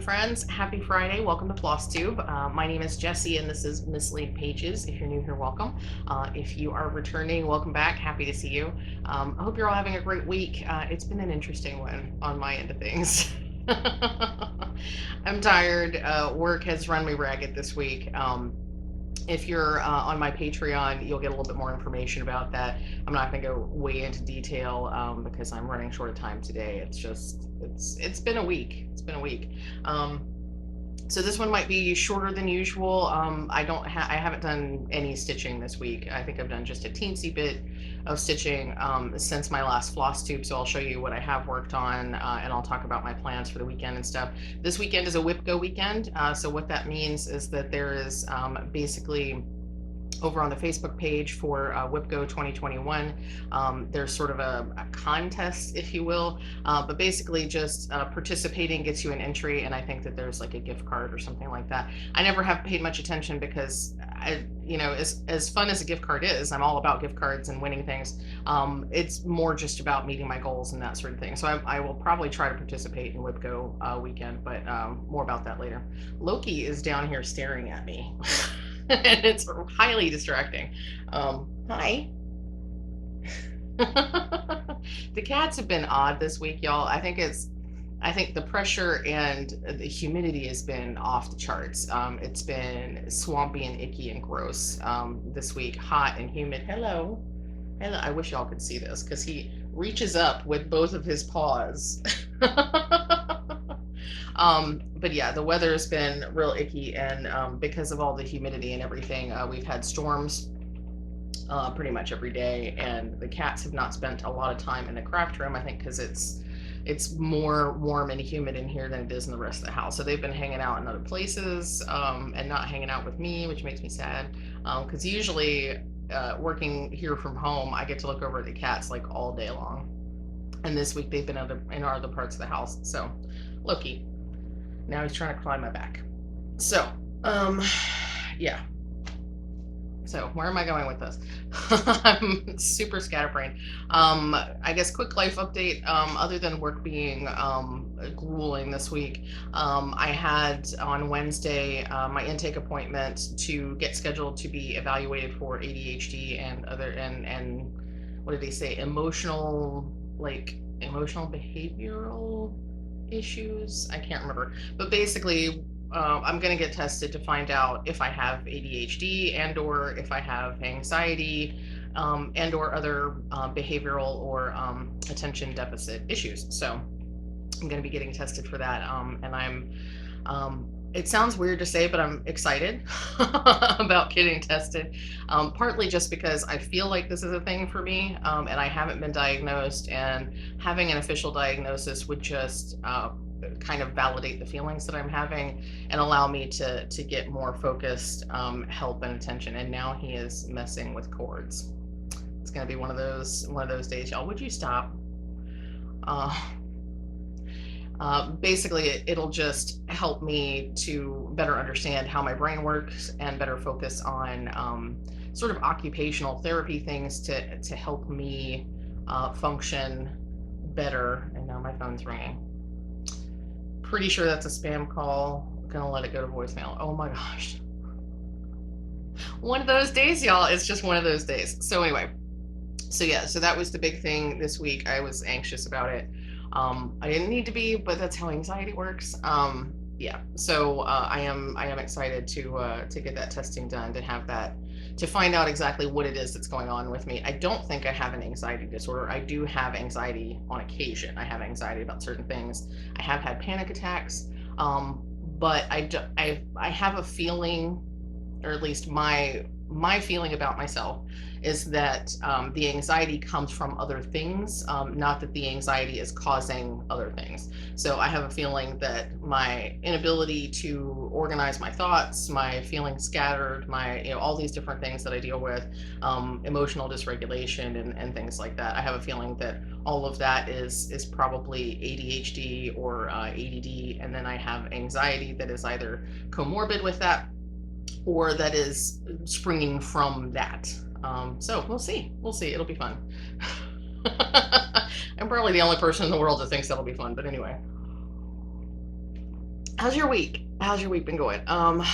friends. Happy Friday. Welcome to Flosstube. My name is Jessie and this is Mislaid Pages. If you're new here, welcome. If you are returning, welcome back. Happy to see you. I hope you're all having a great week. It's been an interesting one on my end of things. I'm tired. Work has run me ragged this week. If you're on my Patreon, you'll get a little bit more information about that. I'm not going to go way into detail because I'm running short of time today. It's been a week. It's been a week. So this one might be shorter than usual. I haven't done any stitching this week. I think I've done just a teensy bit of stitching since my last Flosstube. So I'll show you what I have worked on and I'll talk about my plans for the weekend and stuff. This weekend is a Whip Go weekend. So what that means is that there is basically over on the Facebook page for Whip Go 2021, there's sort of a contest, if you will, but basically just participating gets you an entry, and I think that there's like a gift card or something like that. I never have paid much attention because as fun as a gift card is, I'm all about gift cards and winning things. It's more just about meeting my goals and that sort of thing. So I will probably try to participate in Whip Go weekend, but more about that later. Loki is down here staring at me. And it's highly distracting. Hi. The cats have been odd this week, y'all. I think the pressure and the humidity has been off the charts. It's been swampy and icky and gross this week, hot and humid. Hello. Hello. I wish y'all could see this because he reaches up with both of his paws. But yeah, the weather has been real icky, and because of all the humidity and everything, we've had storms pretty much every day, and the cats have not spent a lot of time in the craft room, I think because it's more warm and humid in here than it is in the rest of the house. So they've been hanging out in other places and not hanging out with me, which makes me sad because usually working here from home, I get to look over at the cats like all day long, and this week they've been in other parts of the house. So Loki. Now he's trying to climb my back. So, yeah. So where am I going with this? I'm super scatterbrained. I guess quick life update, other than work being grueling this week, I had on Wednesday my intake appointment to get scheduled to be evaluated for ADHD and and what did they say? Emotional behavioral issues. I can't remember, but basically I'm going to get tested to find out if I have ADHD and or if I have anxiety and or other behavioral or attention deficit issues. So I'm going to be getting tested for that, and I'm it sounds weird to say, but I'm excited about getting tested, partly just because I feel like this is a thing for me, and I haven't been diagnosed, and having an official diagnosis would just kind of validate the feelings that I'm having and allow me to get more focused help and attention. And now he is messing with cords. It's going to be one of those days, y'all. Would you stop? Basically, it'll just help me to better understand how my brain works and better focus on sort of occupational therapy things to help me function better. And now my phone's ringing. Pretty sure that's a spam call. I'm gonna let it go to voicemail. Oh my gosh. One of those days, y'all. It's just one of those days. So anyway, so yeah, so that was the big thing this week. I was anxious about it. I didn't need to be, but that's how anxiety works. Yeah, so I am excited to get that testing done, to find out exactly what it is that's going on with me. I don't think I have an anxiety disorder. I do have anxiety on occasion. I have anxiety about certain things. I have had panic attacks, but I have a feeling, or at least my feeling about myself is that the anxiety comes from other things, not that the anxiety is causing other things. So I have a feeling that my inability to organize my thoughts, my feeling scattered, my all these different things that I deal with, emotional dysregulation and things like that. I have a feeling that all of that is probably ADHD or ADD, and then I have anxiety that is either comorbid with that or that is springing from that. So we'll see. It'll be fun. I'm probably the only person in the world that thinks that'll be fun, but anyway. How's your week? How's your week been going?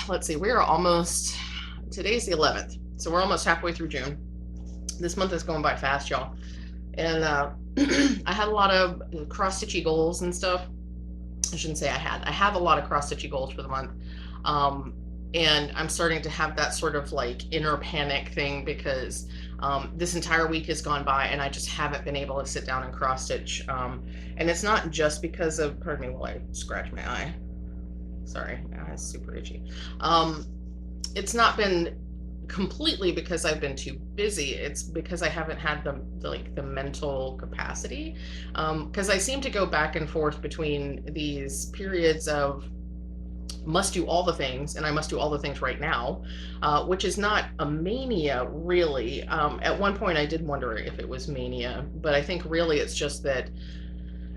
Let's see. We are almost, today's the 11th, so we're almost halfway through June. This month is going by fast, y'all. And I had a lot of cross-stitchy goals and stuff. I shouldn't say I had. I have a lot of cross-stitchy goals for the month. And I'm starting to have that sort of like inner panic thing because this entire week has gone by and I just haven't been able to sit down and cross stitch. And it's not just because of, pardon me while I scratch my eye. Sorry, my eye is super itchy. It's not been completely because I've been too busy. It's because I haven't had the mental capacity. Because I seem to go back and forth between these periods of must do all the things, and I must do all the things right now, which is not a mania, really. At one point, I did wonder if it was mania, but I think really it's just that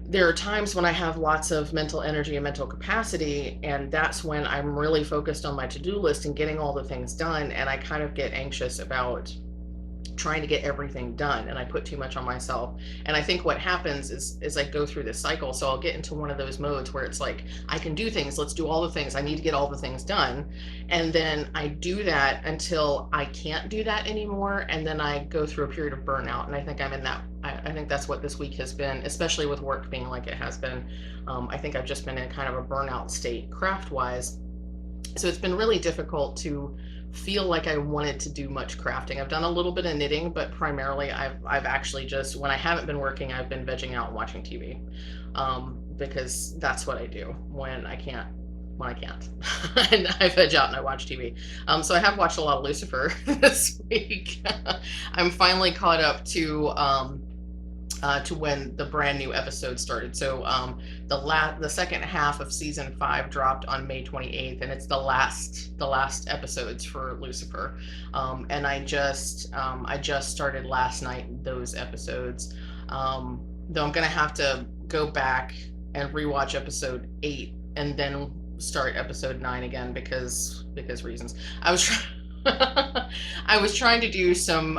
there are times when I have lots of mental energy and mental capacity, and that's when I'm really focused on my to-do list and getting all the things done, and I kind of get anxious about trying to get everything done, and I put too much on myself. And I think what happens is I go through this cycle. So I'll get into one of those modes where it's like, I can do things, let's do all the things, I need to get all the things done. And then I do that until I can't do that anymore, and then I go through a period of burnout. And I think I'm in that. I think that's what this week has been, especially with work being like it has been. I think I've just been in kind of a burnout state craft wise. So it's been really difficult to feel like I wanted to do much crafting. I've done a little bit of knitting, but primarily I've actually just, when I haven't been working, I've been vegging out and watching TV, because that's what I do when I can't. And I veg out and I watch TV. So I have watched a lot of Lucifer this week. I'm finally caught up to when the brand new episode started. So the second half of season 5 dropped on May 28th, and it's the last episodes for Lucifer. And I just started last night those episodes. Though I'm gonna have to go back and rewatch episode 8 and then start episode 9 again because reasons. I was trying to do some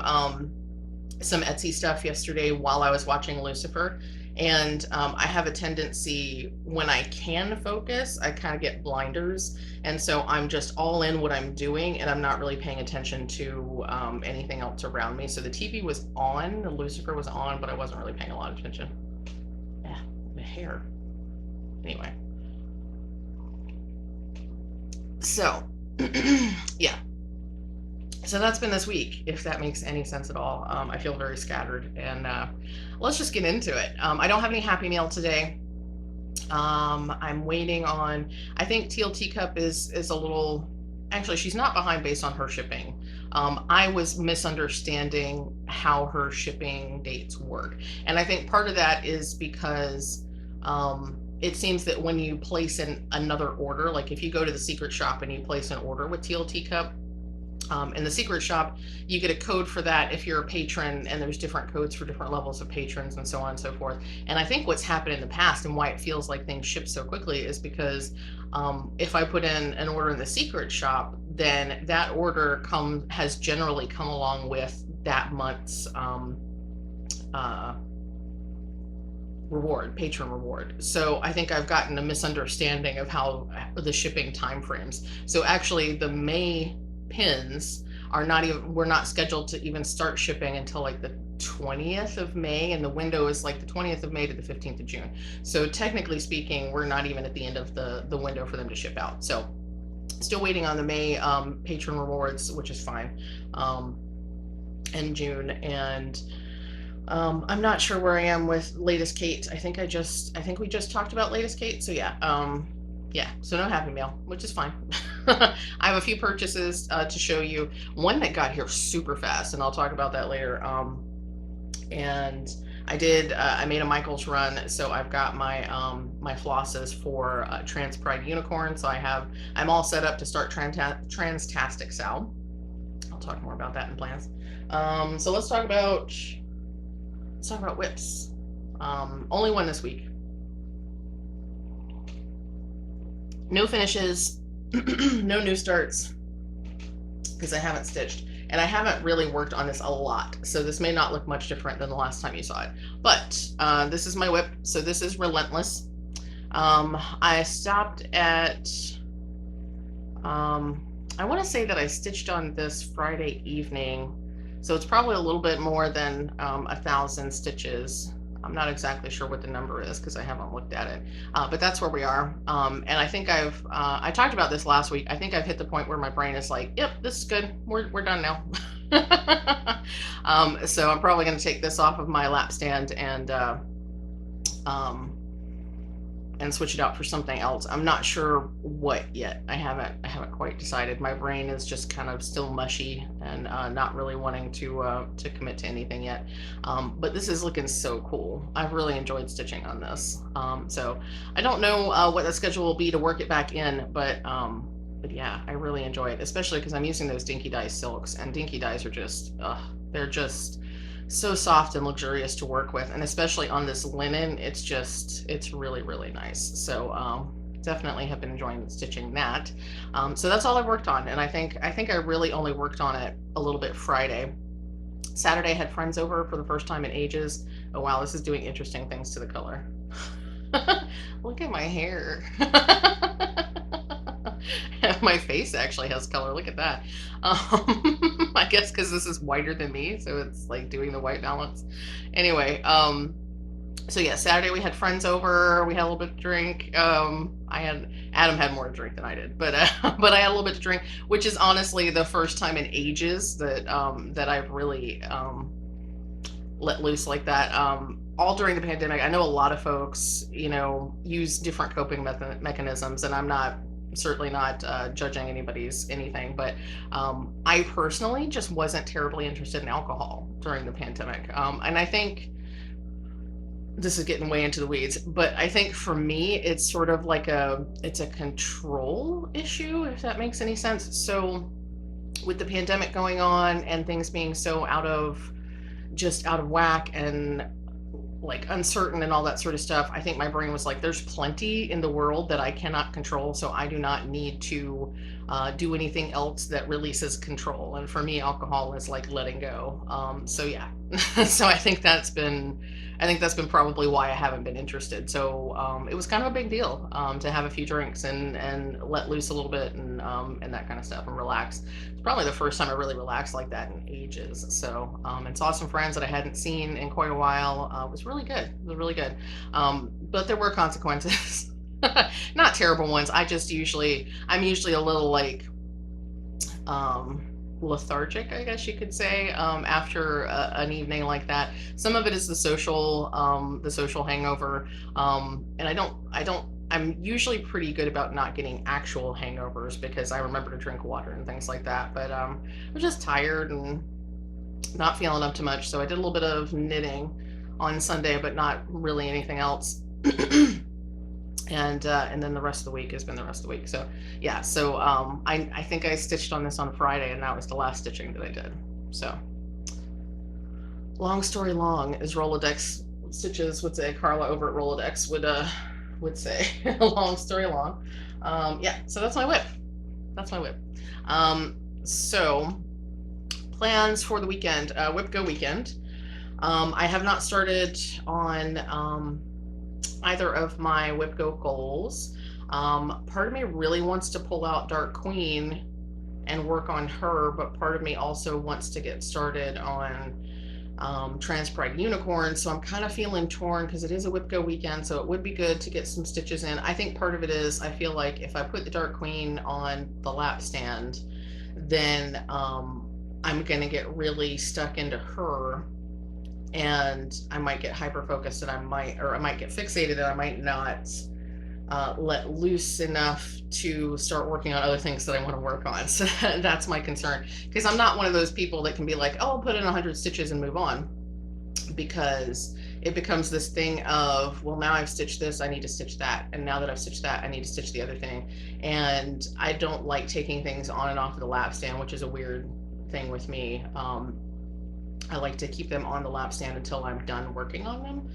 Etsy stuff yesterday while I was watching Lucifer, and I have a tendency when I can focus, I kind of get blinders, and so I'm just all in what I'm doing, and I'm not really paying attention to anything else around me. So the TV was on, the Lucifer was on, but I wasn't really paying a lot of attention. Yeah, the hair. Anyway, so yeah. So that's been this week, if that makes any sense at all. I feel very scattered, and let's just get into it. I don't have any Happy Meal today. I'm waiting on, I think Teal Teacup is a little, actually she's not behind based on her shipping. I was misunderstanding how her shipping dates work. And I think part of that is because it seems that when you place in another order, like if you go to the secret shop and you place an order with Teal Teacup, in the secret shop, you get a code for that if you're a patron, and there's different codes for different levels of patrons and so on and so forth. And I think what's happened in the past and why it feels like things ship so quickly is because if I put in an order in the secret shop, then that order has generally come along with that month's patron reward. So I think I've gotten a misunderstanding of how the shipping timeframes. So actually the May pins we're not scheduled to even start shipping until like the 20th of May, and the window is like the 20th of May to the 15th of June. So technically speaking, we're not even at the end of the window for them to ship out. So still waiting on the May patron rewards, which is fine, in June. And I'm not sure where I am with Latest Kate. I think we just talked about Latest Kate. So yeah, so no Happy Meal, which is fine. I have a few purchases to show you. One that got here super fast, and I'll talk about that later. And I made a Michaels run, so I've got my my flosses for Trans Pride Unicorn. So I'm all set up to start Transtastic Sal. I'll talk more about that in plans. So let's talk about whips. Only one this week. No finishes, no new starts, because I haven't stitched. And I haven't really worked on this a lot, so this may not look much different than the last time you saw it. But this is my whip. So this is Relentless. I stopped at, I want to say that I stitched on this Friday evening, so it's probably a little bit more than 1,000 stitches. I'm not exactly sure what the number is because I haven't looked at it, but that's where we are. And I think I talked about this last week. I think I've hit the point where my brain is like, yep, this is good. We're done now. So I'm probably going to take this off of my lap stand and switch it out for something else. I'm not sure what yet. I haven't quite decided. My brain is just kind of still mushy and not really wanting to commit to anything yet. But this is looking so cool. I've really enjoyed stitching on this. So I don't know what the schedule will be to work it back in, but yeah, I really enjoy it, especially because I'm using those Dinky Dye silks, and Dinky Dyes are just, they're just so soft and luxurious to work with, and especially on this linen, it's really, really nice. So definitely have been enjoying stitching that. So that's all I've worked on, and I think I really only worked on it a little bit Friday. Saturday I had friends over for the first time in ages. Oh wow, this is doing interesting things to the color. Look at my hair. My face actually has color. Look at that. I guess because this is whiter than me, so it's like doing the white balance. Anyway, so yeah, Saturday we had friends over. We had a little bit to drink. Adam had more to drink than I did, but but I had a little bit to drink, which is honestly the first time in ages that that I've really let loose like that. All during the pandemic, I know a lot of folks, you know, use different coping mechanisms, and I'm certainly not judging anybody's anything, but I personally just wasn't terribly interested in alcohol during the pandemic. And I think this is getting way into the weeds, but I think for me, it's sort of like it's a control issue, if that makes any sense. So with the pandemic going on and things being so out of whack and like uncertain and all that sort of stuff, I think my brain was like, there's plenty in the world that I cannot control, so I do not need to do anything else that releases control. And for me, alcohol is like letting go. So yeah, so I think that's been probably why I haven't been interested. So it was kind of a big deal to have a few drinks and let loose a little bit and that kind of stuff and relax. It's probably the first time I really relaxed like that in ages. So and saw some friends that I hadn't seen in quite a while. It was really good. It was really good. But there were consequences. Not terrible ones. I'm usually a little like lethargic, I guess you could say, after an evening like that. Some of it is the social hangover, and I'm usually pretty good about not getting actual hangovers because I remember to drink water and things like that. But I was just tired and not feeling up to much, so I did a little bit of knitting on Sunday, but not really anything else. And then the rest of the week has been the rest of the week. So yeah, so I think I stitched on this on Friday, and that was the last stitching that I did. So long story long, as Rolodex Stitches would say, Carla over at Rolodex would say. Long story long. Yeah, so that's my whip. So plans for the weekend, Whip Go weekend. I have not started on either of my Whip Go goals. Part of me really wants to pull out Dark Queen and work on her, but part of me also wants to get started on Transpride Unicorn. So I'm kind of feeling torn because it is a Whip Go weekend, so it would be good to get some stitches in. I think part of it is I feel like if I put the Dark Queen on the lap stand, then I'm gonna get really stuck into her, and I might get hyper focused, and I might get fixated, and I might not let loose enough to start working on other things that I want to work on. So that's my concern, because I'm not one of those people that can be like, oh, I'll put in 100 stitches and move on, because it becomes this thing of, well, now I've stitched this, I need to stitch that, and now that I've stitched that, I need to stitch the other thing. And I don't like taking things on and off of the lap stand, which is a weird thing with me. I like to keep them on the lap stand until I'm done working on them.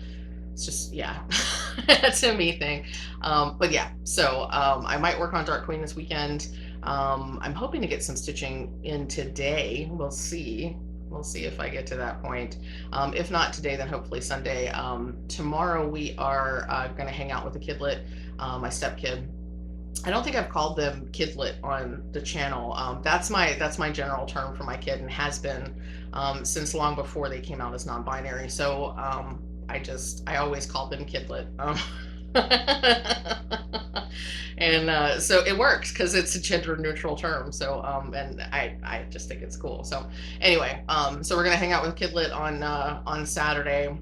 It's just, yeah, it's a me thing. But yeah, so I might work on Dark Queen this weekend. I'm hoping to get some stitching in today. We'll see. We'll see if I get to that point. If not today, then hopefully Sunday. Tomorrow we are going to hang out with the kidlet, my stepkid. I don't think I've called them kidlet on the channel. That's my general term for my kid, and has been since long before they came out as non-binary. So I always called them kidlet. And so it works because it's a gender neutral term. So and I just think it's cool. So anyway, so we're gonna hang out with kidlet on Saturday.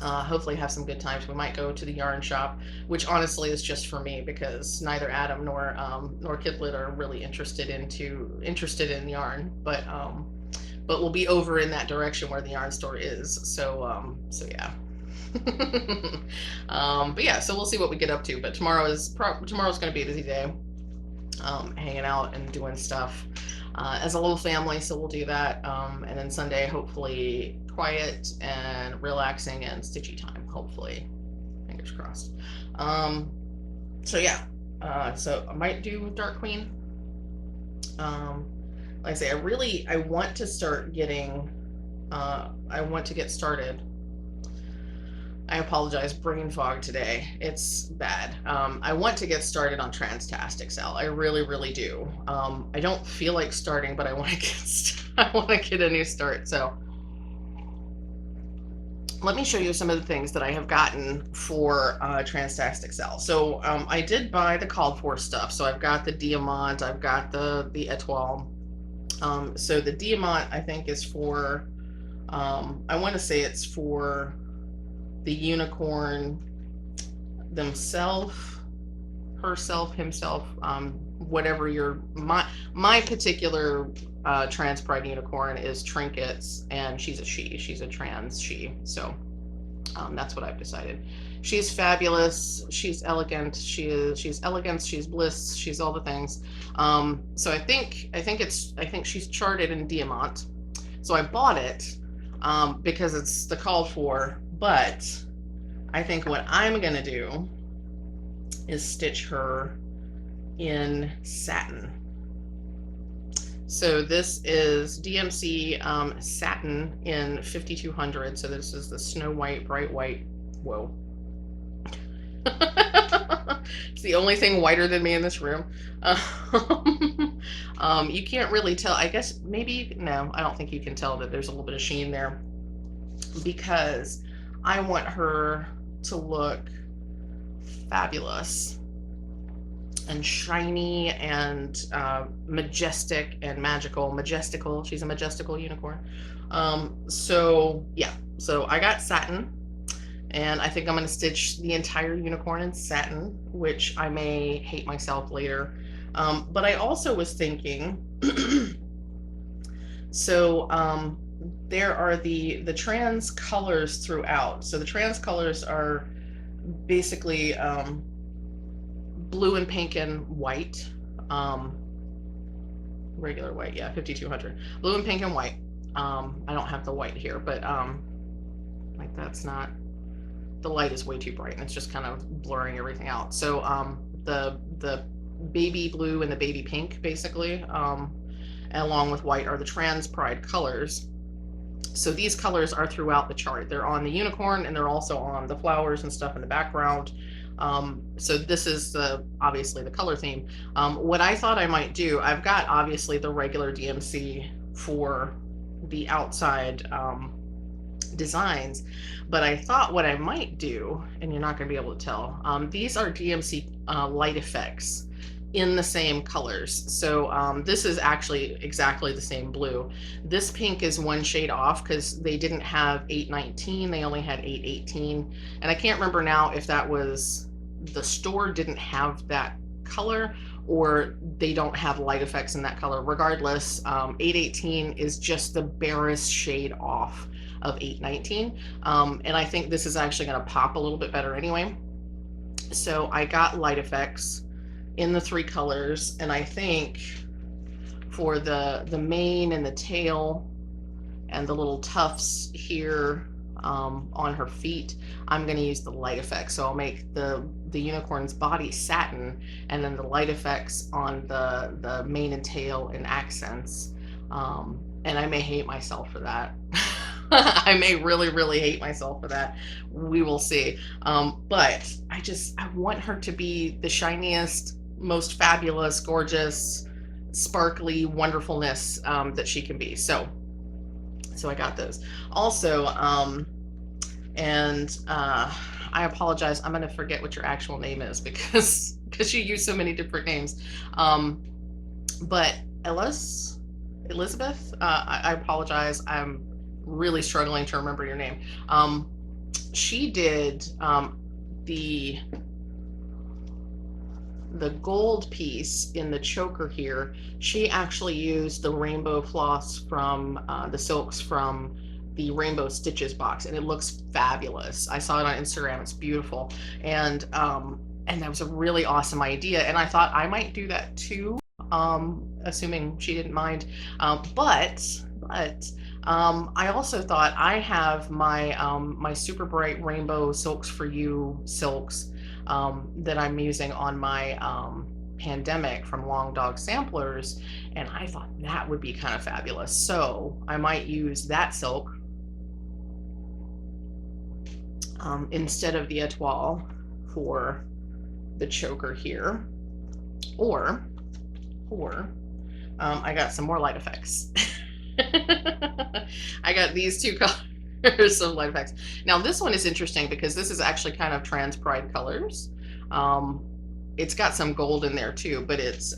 Hopefully have some good times. We might go to the yarn shop, which honestly is just for me because neither Adam nor Kidlet are really interested in yarn, but we'll be over in that direction where the yarn store is. So yeah. But yeah, so we'll see what we get up to. But tomorrow's going to be a busy day, hanging out and doing stuff as a little family. So we'll do that, and then Sunday hopefully quiet and relaxing and stitchy time. Hopefully, fingers crossed. So yeah, so I might do Dark Queen. Like I say, I want to start getting. I want to get started. I apologize, brain fog today. It's bad. I want to get started on Transtastic Cell. I really, really do. I don't feel like starting, but I want to get a new start. So let me show you some of the things that I have gotten for Transtastic Cell. So I did buy the called for stuff. So I've got the Diamant, I've got the Etoile. So the Diamant, I think, is for, I want to say it's for the unicorn themselves, herself, himself, whatever your, my particular trans pride unicorn is Trinkets, and she's a trans she. So that's what I've decided. She's fabulous, she's elegant, she's elegance, she's bliss, she's all the things. So I think she's charted in Diamant. So I bought it because it's the called for. But I think what I'm going to do is stitch her in satin. So this is DMC satin in 5200. So this is the Snow White, Bright White. Whoa. It's the only thing whiter than me in this room. You can't really tell. I guess maybe, no, I don't think you can tell that there's a little bit of sheen there, because I want her to look fabulous and shiny and majestic and majestical. She's a majestical unicorn. So yeah, so I got satin, and I think I'm going to stitch the entire unicorn in satin, which I may hate myself later. But I also was thinking, so there are the trans colors throughout. So the trans colors are basically blue and pink and white, regular white, yeah, 5200, blue and pink and white. I don't have the white here, but like that's not, the light is way too bright and it's just kind of blurring everything out. So the baby blue and the baby pink basically, along with white, are the trans pride colors. So these colors are throughout the chart. They're on the unicorn and they're also on the flowers and stuff in the background. So this is obviously the color theme. What I thought I might do, I've got obviously the regular DMC for the outside designs, but I thought what I might do, and you're not going to be able to tell, these are DMC light effects in the same colors. So this is actually exactly the same blue. This pink is one shade off because they didn't have 819, they only had 818, and I can't remember now if that was the store didn't have that color or they don't have light effects in that color. Regardless, 818 is just the barest shade off of 819, and I think this is actually going to pop a little bit better anyway. So I got light effects in the three colors, and I think for the mane and the tail and the little tufts here on her feet, I'm going to use the light effects. So I'll make the unicorn's body satin, and then the light effects on the mane and tail and accents And I may hate myself for that. I may really, really hate myself for that. We will see. But I want her to be the shiniest, most fabulous, gorgeous, sparkly wonderfulness that she can be. So I got those. Also, and I apologize. I'm going to forget what your actual name is because you use so many different names. But Elizabeth, I apologize. I'm really struggling to remember your name. She did the gold piece in the choker here. She actually used the rainbow floss from the silks from the Rainbow Stitches box, and it looks fabulous. I saw it on Instagram. It's beautiful, and that was a really awesome idea. And I thought I might do that too, assuming she didn't mind. But I also thought I have my my super bright rainbow silks for you silks that I'm using on my pandemic from Long Dog Samplers, and I thought that would be kind of fabulous. So I might use that silk instead of the etoile for the choker here, or I got some more light effects. I got these two colors of light effects. Now this one is interesting because this is actually kind of trans pride colors. It's got some gold in there too, but it's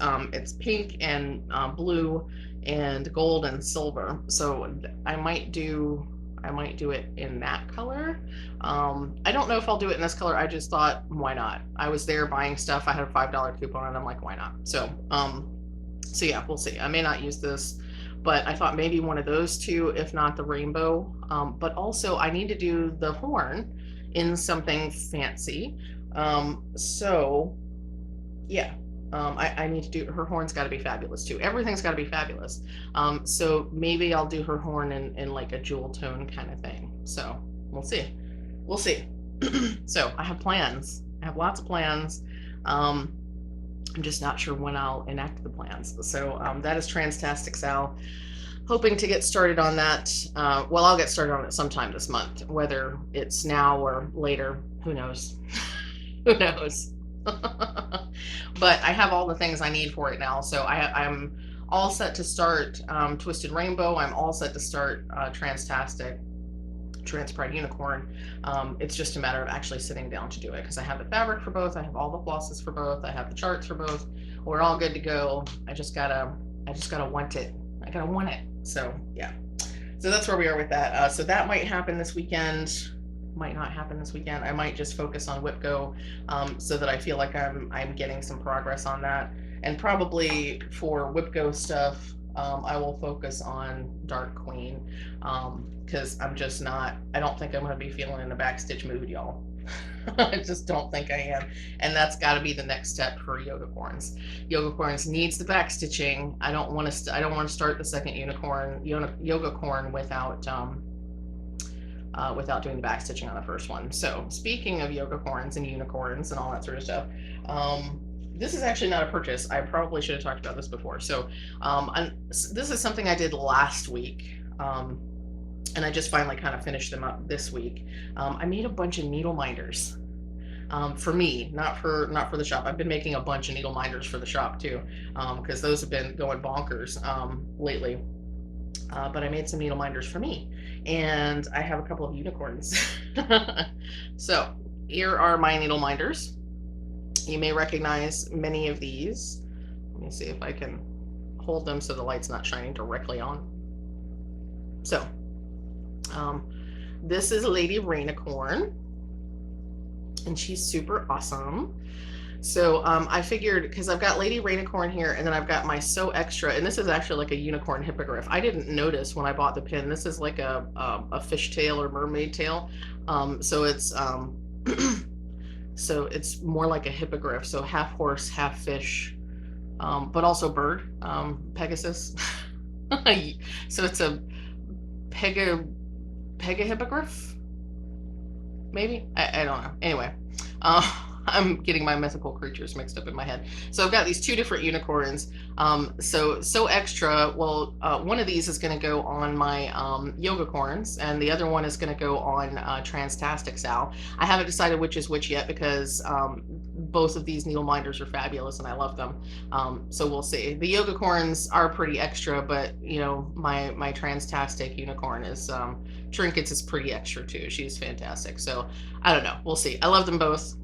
pink and blue and gold and silver. So I might do it in that color. I don't know if I'll do it in this color. I just thought, why not? I was there buying stuff. I had a $5 coupon and I'm like, why not? So yeah, we'll see. I may not use this, but I thought maybe one of those two, if not the rainbow. But also I need to do the horn in something fancy. So yeah, I need to do, her horn's got to be fabulous too. Everything's got to be fabulous. So maybe I'll do her horn in like a jewel tone kind of thing. So we'll see. So I have plans. I have lots of plans. I'm just not sure when I'll enact the plans. So that is Transtastic Sal. Hoping to get started on that. Well, I'll get started on it sometime this month, whether it's now or later. Who knows? Who knows? But I have all the things I need for it now. So I'm all set to start Twisted Rainbow. I'm all set to start Transtastic, Trans Pride Unicorn. It's just a matter of actually sitting down to do it because I have the fabric for both. I have all the flosses for both. I have the charts for both. We're all good to go. I just gotta want it. I gotta want it. So yeah. So that's where we are with that. So that might happen this weekend. Might not happen this weekend. I might just focus on WhipGo so that I feel like I'm getting some progress on that. And probably for WhipGo stuff, I will focus on Dark Queen because I'm just not, I don't think I'm going to be feeling in a backstitch mood, y'all. I just don't think I am. And that's got to be the next step for Yogacorns. Yogacorns needs the backstitching. I don't want to start the second Yogacorn without doing the backstitching on the first one. So speaking of Yogacorns and unicorns and all that sort of stuff, this is actually not a purchase. I probably should have talked about this before. So this is something I did last week. And I just finally kind of finished them up this week. I made a bunch of needle minders for me, not for the shop. I've been making a bunch of needle minders for the shop too, because those have been going bonkers lately. But I made some needle minders for me, and I have a couple of unicorns. So here are my needle minders. You may recognize many of these. Let me see if I can hold them so the light's not shining directly on. So this is Lady Rainicorn, and she's super awesome. So I figured, because I've got Lady Rainicorn here, and then I've got my So Extra, and this is actually like a unicorn hippogriff. I didn't notice when I bought the pin. This is like a fishtail or mermaid tail. So it's so it's more like a hippogriff. So half horse, half fish, but also bird, Pegasus. So it's a Pega hippogriff, maybe. I don't know. Anyway. I'm getting my mythical creatures mixed up in my head. So I've got these two different unicorns. So extra. Well, one of these is going to go on my yoga corns, and the other one is going to go on Transtastic Sal. I haven't decided which is which yet because both of these needle minders are fabulous and I love them. So we'll see. The yoga corns are pretty extra, but you know, my Transtastic unicorn is Trinkets is pretty extra too. She's fantastic. So I don't know. We'll see. I love them both.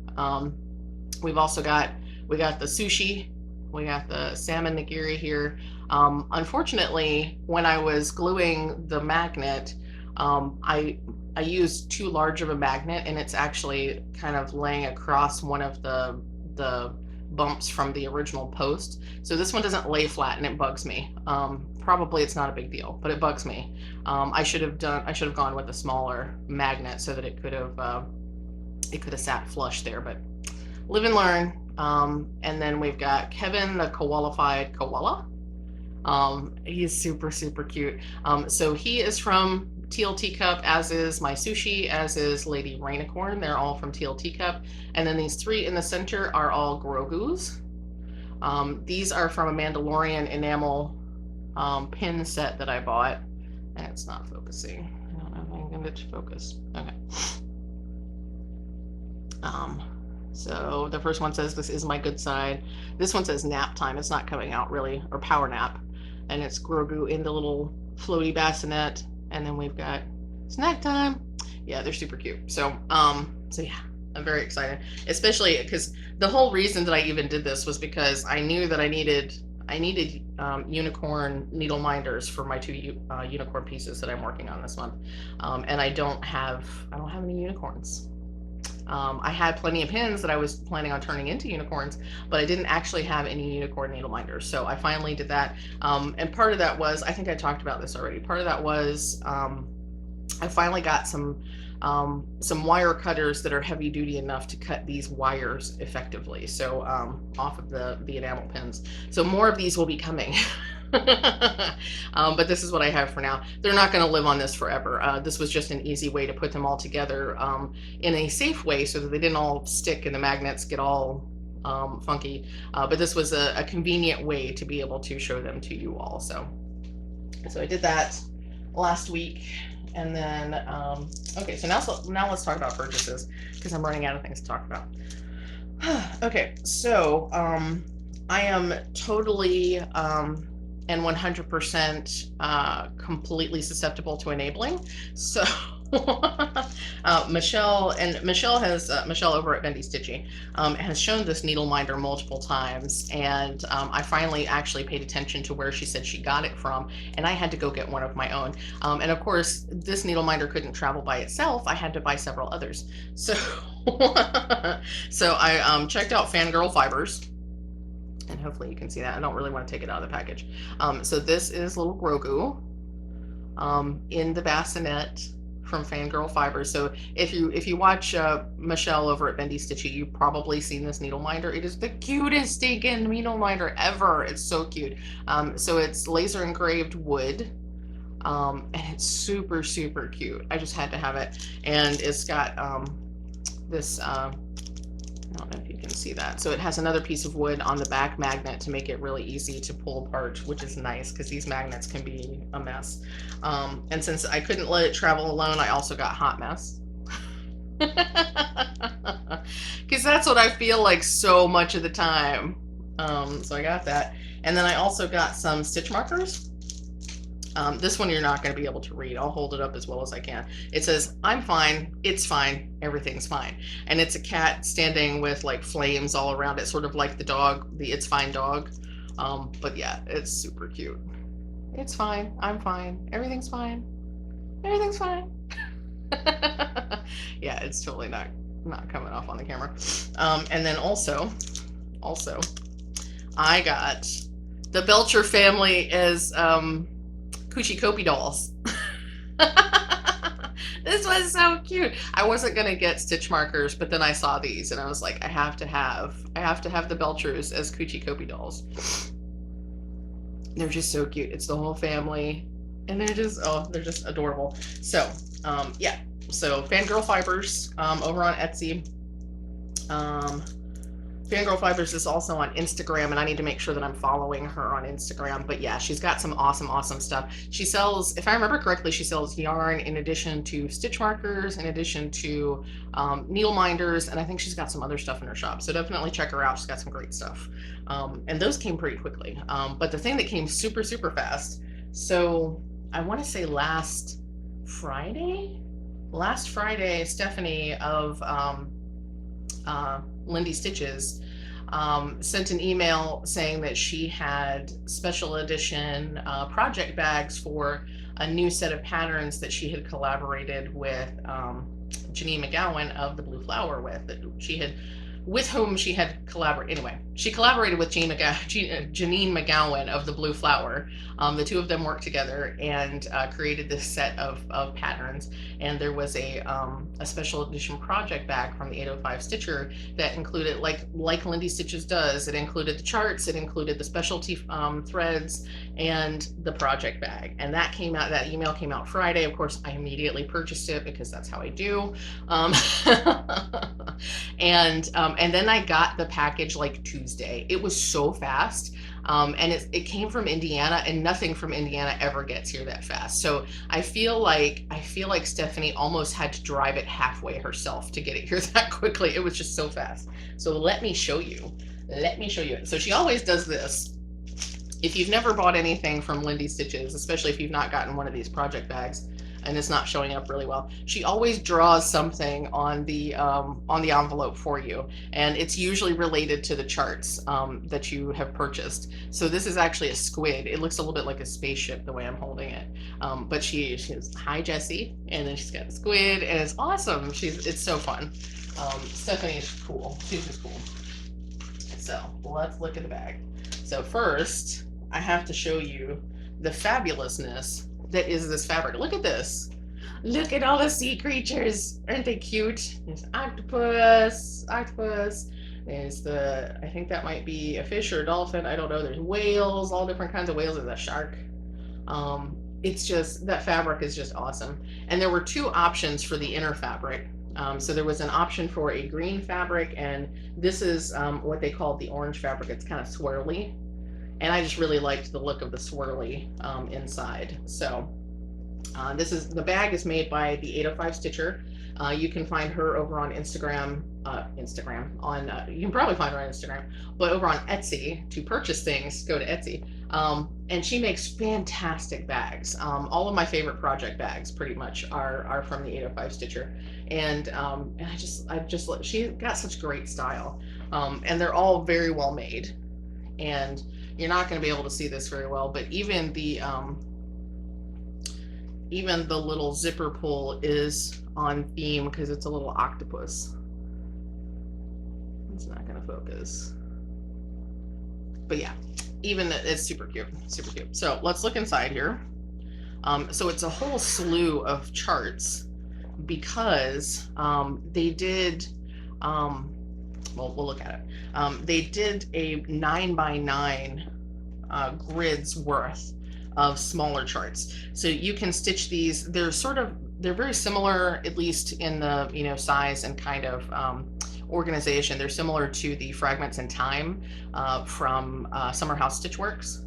We've also got the sushi. We got the salmon nigiri here. Unfortunately, when I was gluing the magnet, I used too large of a magnet, and it's actually kind of laying across one of the bumps from the original post. So this one doesn't lay flat, and it bugs me. Probably it's not a big deal, but it bugs me. I should have gone with a smaller magnet so that it could have sat flush there, but live and learn. And then we've got Kevin, the koalified koala. He's super, super cute. So he is from TLT Cup, as is my sushi, as is Lady Rainicorn. They're all from TLT Cup. And then these three in the center are all Grogu's. These are from a Mandalorian enamel pin set that I bought. And it's not focusing. I don't know if I can get it to focus. Okay. So the first one says, "This is my good side." This one says nap time. It's not coming out really, or power nap. And it's Grogu in the little floaty bassinet. And then we've got snack time. Yeah, they're super cute. So yeah, I'm very excited, especially because the whole reason that I even did this was because I knew that I needed unicorn needle minders for my two unicorn pieces that I'm working on this month. And I don't have any unicorns. I had plenty of pins that I was planning on turning into unicorns, but I didn't actually have any unicorn needle minders. So I finally did that. And part of that was, I think I talked about this already. Part of that was I finally got some wire cutters that are heavy duty enough to cut these wires effectively. So off of the enamel pins. So more of these will be coming. But this is what I have for now. They're not going to live on this forever. This was just an easy way to put them all together in a safe way so that they didn't all stick and the magnets get all funky. But this was a convenient way to be able to show them to you all. So I did that last week. And then, okay, so now let's talk about purchases because I'm running out of things to talk about. Okay, so I am totally and 100% completely susceptible to enabling. So Michelle over at Nifty Stitching has shown this needle minder multiple times, and I finally actually paid attention to where she said she got it from, and I had to go get one of my own. And of course, this needle minder couldn't travel by itself. I had to buy several others. So so I checked out Fangirl Fibers. And hopefully you can see that. I don't really want to take it out of the package. So this is little Grogu in the bassinet from Fangirl Fibers. So if you watch Michelle over at Bendy Stitchy, you've probably seen this needle minder. It is the cutest stinking needle minder ever. It's so cute. So it's laser engraved wood. And it's super, super cute. I just had to have it. And it's got this I don't know if you can see that. So it has another piece of wood on the back magnet to make it really easy to pull apart, which is nice because these magnets can be a mess. And since I couldn't let it travel alone, I also got Hot Mess. Because that's what I feel like so much of the time. So I got that. And then I also got some stitch markers. This one you're not going to be able to read. I'll hold it up as well as I can. It says, "I'm fine, it's fine, everything's fine." And it's a cat standing with like flames all around it, sort of like the dog, the It's Fine dog. But yeah, it's super cute. It's fine, I'm fine, everything's fine, everything's fine. Yeah, it's totally not coming off on the camera. And then also, I got the Belcher family as Coochie Copy dolls. This was so cute. I wasn't gonna get stitch markers, but then I saw these and I was like, I have to have the Belchers as Coochie Copy dolls. They're just so cute. It's the whole family, and they're just adorable. So yeah, so Fangirl Fibers over on Etsy. Fangirl Fibers is also on Instagram, and I need to make sure that I'm following her on Instagram. But yeah, she's got some awesome stuff. She sells, if I remember correctly, she sells yarn in addition to stitch markers, in addition to needle minders, and I think she's got some other stuff in her shop. So definitely check her out. She's got some great stuff. And those came pretty quickly. But the thing that came super fast, so I want to say last Friday, Stephanie of Lindsays Stitches sent an email saying that she had special edition project bags for a new set of patterns that she had collaborated with Janine McGowan of the Blue Flower with whom she had collaborated. Anyway, she collaborated with Janine McGowan of the Blue Flower. The two of them worked together and created this set of patterns. And there was a special edition project bag from the 805 Stitcher that included, like Lindsays Stitches does, it included the charts, it included the specialty threads, and the project bag. And that email came out Friday. Of course, I immediately purchased it because that's how I do. And then I got the package like Tuesday. It was so fast. And it came from Indiana, and nothing from Indiana ever gets here that fast. So I feel like Stephanie almost had to drive it halfway herself to get it here that quickly. It was just so fast. So let me show you. So she always does this. If you've never bought anything from Lindsays Stitches, especially if you've not gotten one of these project bags and it's not showing up really well, she always draws something on the envelope for you, and it's usually related to the charts that you have purchased. So this is actually a squid. It looks a little bit like a spaceship the way I'm holding it, but she's hi Jessie, and then she's got a squid, and it's awesome. It's so fun. Stephanie is cool. She's just cool. So let's look at the bag. So first, I have to show you the fabulousn's that is this fabric. Look at this. Look at all the sea creatures. Aren't they cute? There's octopus. There's I think that might be a fish or a dolphin. I don't know. There's whales, all different kinds of whales. There's a shark. It's just, that fabric is just awesome. And there were two options for the inner fabric. So there was an option for a green fabric, and this is what they call the orange fabric. It's kind of swirly. And I just really liked the look of the swirly inside. So the bag is made by the 805 Stitcher. You can find her over on Instagram. You can probably find her on Instagram, but over on Etsy to purchase things, go to Etsy. And she makes fantastic bags. All of my favorite project bags pretty much are from the 805 Stitcher. And she got such great style. And they're all very well made. And you're not going to be able to see this very well, but even the little zipper pull is on theme because it's a little octopus. It's not going to focus, but yeah, it's super cute. So let's look inside here. So it's a whole slew of charts because they did well, we'll look at it. They did a 9x9 grids worth of smaller charts. So you can stitch these. They're very similar, at least in the size and kind of organization. They're similar to the Fragments in Time from Summer House Stitchworks.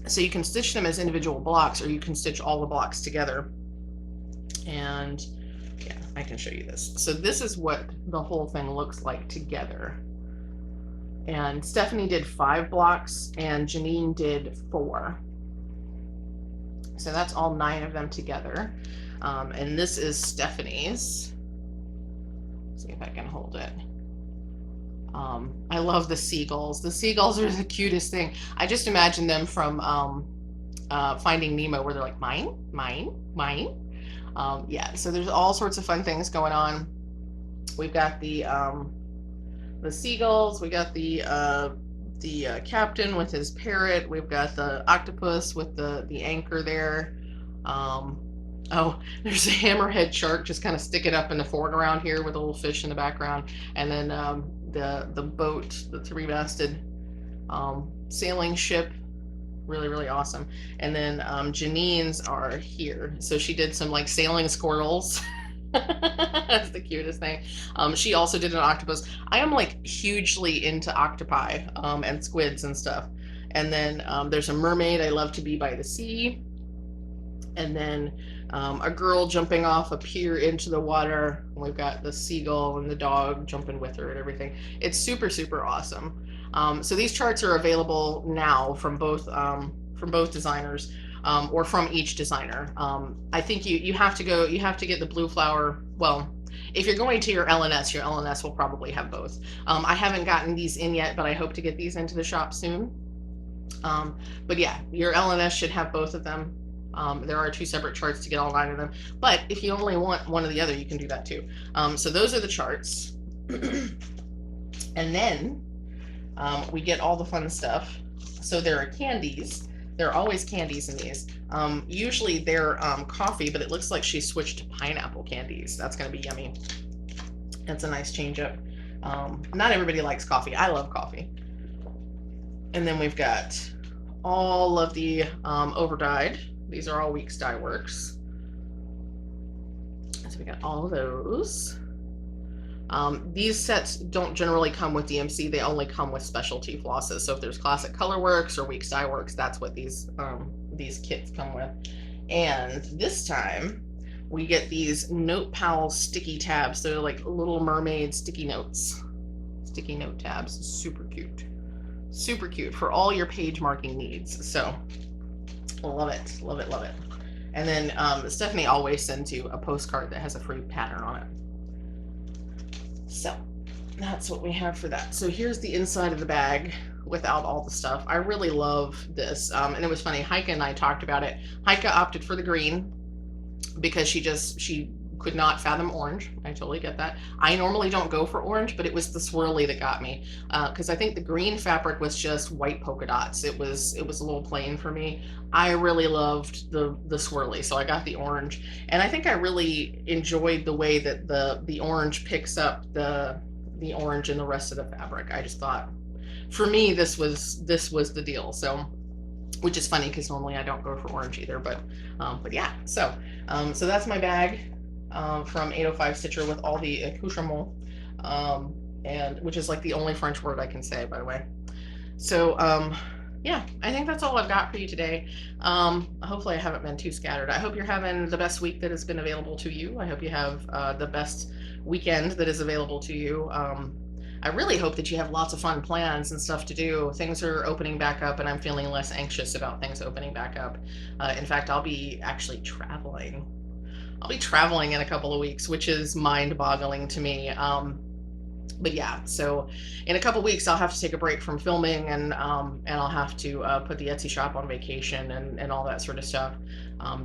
So you can stitch them as individual blocks, or you can stitch all the blocks together. And yeah, I can show you this. So this is what the whole thing looks like together. And Stephanie did 5 blocks and Janine did 4. So that's all 9 of them together. And this is Stephanie's. Let's see if I can hold it. I love the seagulls. The seagulls are the cutest thing. I just imagine them from Finding Nemo, where they're like, mine, mine, mine. Yeah, so there's all sorts of fun things going on. We've got the seagulls. We got the captain with his parrot. We've got the octopus with the anchor there. Oh, there's a hammerhead shark just kind of sticking up in the foreground here with a little fish in the background, and then the boat, the 3-masted sailing ship. Really awesome. And then Janine's are here. So she did some like sailing squirrels That's the cutest thing. She also did an octopus. I am like hugely into octopi and squids and stuff. And then there's a mermaid. I love to be by the sea. And then a girl jumping off a pier into the water. We've got the seagull and the dog jumping with her and everything. It's super, super awesome. So these charts are available now from both designers, or from each designer. I think you have to get the blue flower. Well, if you're going to your LNS will probably have both. I haven't gotten these in yet, but I hope to get these into the shop soon. But yeah, your LNS should have both of them. There are 2 separate charts to get all 9 of them, but if you only want one or the other, you can do that too. So those are the charts. And then we get all the fun stuff. So there are candies. There are always candies in these. Usually they're coffee, but it looks like she switched to pineapple candies. That's going to be yummy. That's a nice change up. Not everybody likes coffee. I love coffee. And then we've got all of the overdyed. These are all Weeks Dye Works. So we got all of those. These sets don't generally come with DMC. They only come with specialty flosses. So if there's Classic Colorworks or Weeks Dye Works, that's what these kits come with. And this time we get these Note Pal sticky tabs. They're like Little Mermaid sticky notes. Sticky note tabs. Super cute. Super cute for all your page marking needs. So love it, love it, love it. And then Stephanie always sends you a postcard that has a free pattern on it. So that's what we have for that. So here's the inside of the bag without all the stuff. I really love this. And it was funny, Heike and I talked about it. Heike opted for the green because she could not fathom orange. I totally get that. I normally don't go for orange, but it was the swirly that got me, because I think the green fabric was just white polka dots. It was a little plain for me. I really loved the swirly, so I got the orange, and I think I really enjoyed the way that the orange picks up the orange in the rest of the fabric. I just thought, for me, this was the deal. So, which is funny because normally I don't go for orange either, but yeah. So that's my bag. From 805 Stitcher with all the accoutrement, and which is like the only French word I can say, by the way. So yeah, I think that's all I've got for you today. Hopefully I haven't been too scattered. I hope you're having the best week that has been available to you. I hope you have the best weekend that is available to you. I really hope that you have lots of fun plans and stuff to do. Things are opening back up, and I'm feeling less anxious about things opening back up. In fact, I'll be actually traveling. I'll be traveling in a couple of weeks, which is mind-boggling to me. But yeah, so in a couple of weeks, I'll have to take a break from filming, and I'll have to put the Etsy shop on vacation and all that sort of stuff,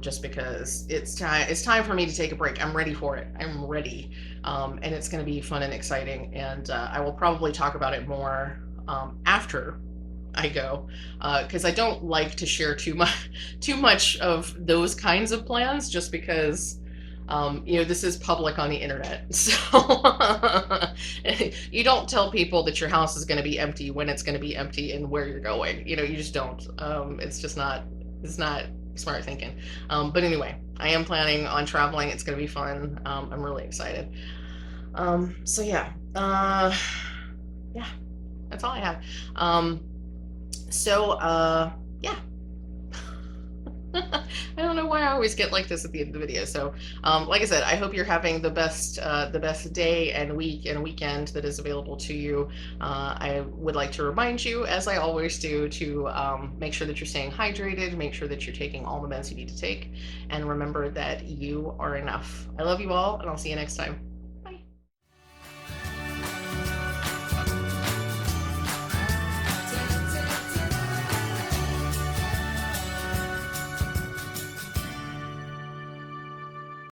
just because it's time for me to take a break. I'm ready for it. I'm ready, and it's going to be fun and exciting. And I will probably talk about it more after I go, because I don't like to share too much of those kinds of plans, just because this is public on the internet. So you don't tell people that your house is going to be empty when it's going to be empty and where you're going. You just don't. It's not smart thinking. But anyway, I am planning on traveling. It's going to be fun. I'm really excited. So yeah, yeah, that's all I have. Yeah. I don't know why I always get like this at the end of the video. So, like I said, I hope you're having the best day and week and weekend that is available to you. I would like to remind you, as I always do, to make sure that you're staying hydrated, make sure that you're taking all the meds you need to take, and remember that you are enough. I love you all, and I'll see you next time.